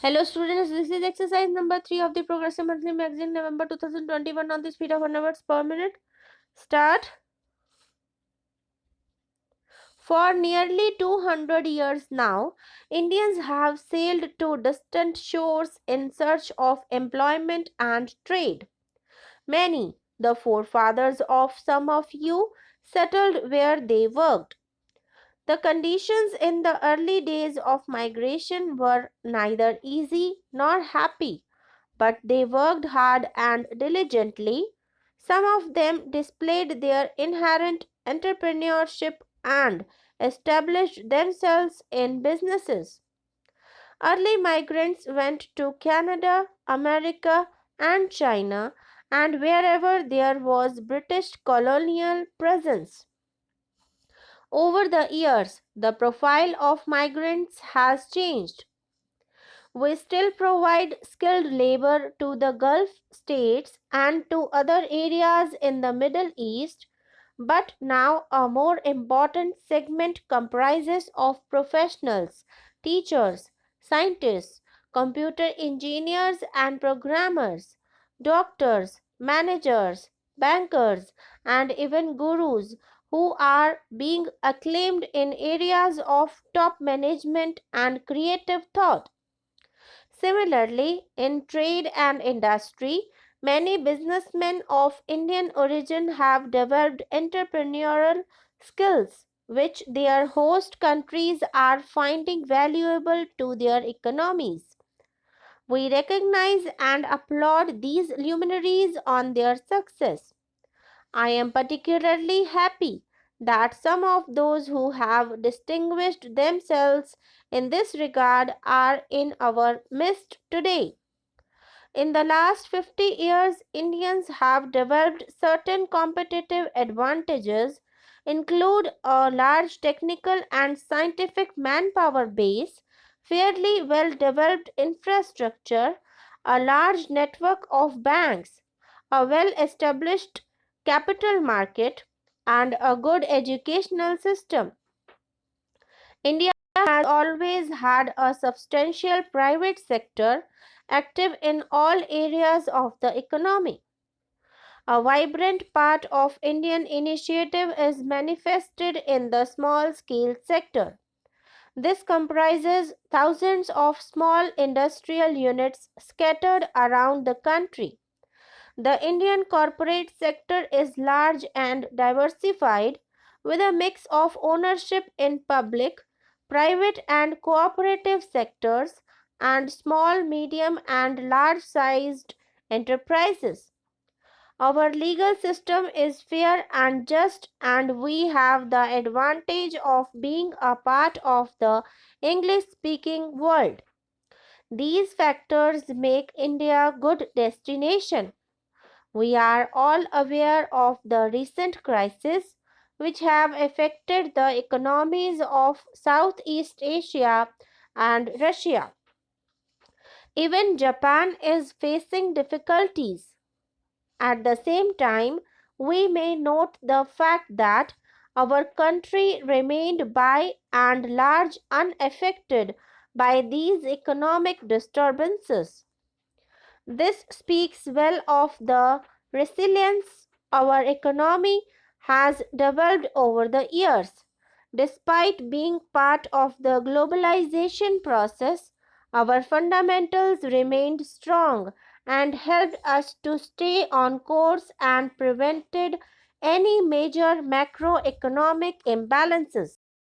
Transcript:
Hello students, this is exercise number 3 of the Progressive Monthly Magazine, November 2021 on the speed of 100 words per minute. Start. For nearly 200 years now, Indians have sailed to distant shores in search of employment and trade. Many, the forefathers of some of you, settled where they worked. The conditions in the early days of migration were neither easy nor happy, but they worked hard and diligently. Some of them displayed their inherent entrepreneurship and established themselves in businesses. Early migrants went to Canada, America, and China, and wherever there was British colonial presence. Over the years, the profile of migrants has changed. We still provide skilled labor to the Gulf states and to other areas in the Middle East, but now a more important segment comprises of professionals, teachers, scientists, computer engineers and programmers, doctors, managers, bankers, and even gurus who are being acclaimed in areas of top management and creative thought. Similarly, in trade and industry, many businessmen of Indian origin have developed entrepreneurial skills which their host countries are finding valuable to their economies. We recognize and applaud these luminaries on their success. I am particularly happy that some of those who have distinguished themselves in this regard are in our midst today. In the last 50 years, Indians have developed certain competitive advantages, include a large technical and scientific manpower base, fairly well developed infrastructure, a large network of banks, a well established capital market, and a good educational system. India has always had a substantial private sector active in all areas of the economy. A vibrant part of Indian initiative is manifested in the small scale sector. This comprises thousands of small industrial units scattered around the country. The Indian corporate sector is large and diversified, with a mix of ownership in public, private, and cooperative sectors, and small, medium, and large sized enterprises. Our legal system is fair and just, and we have the advantage of being a part of the English speaking world. These factors make India a good destination. We are all aware of the recent crises which have affected the economies of Southeast Asia and Russia. Even Japan is facing difficulties. At the same time, we may note the fact that our country remained by and large unaffected by these economic disturbances. This speaks well of the resilience our economy has developed over the years. Despite being part of the globalization process, our fundamentals remained strong and helped us to stay on course and prevented any major macroeconomic imbalances.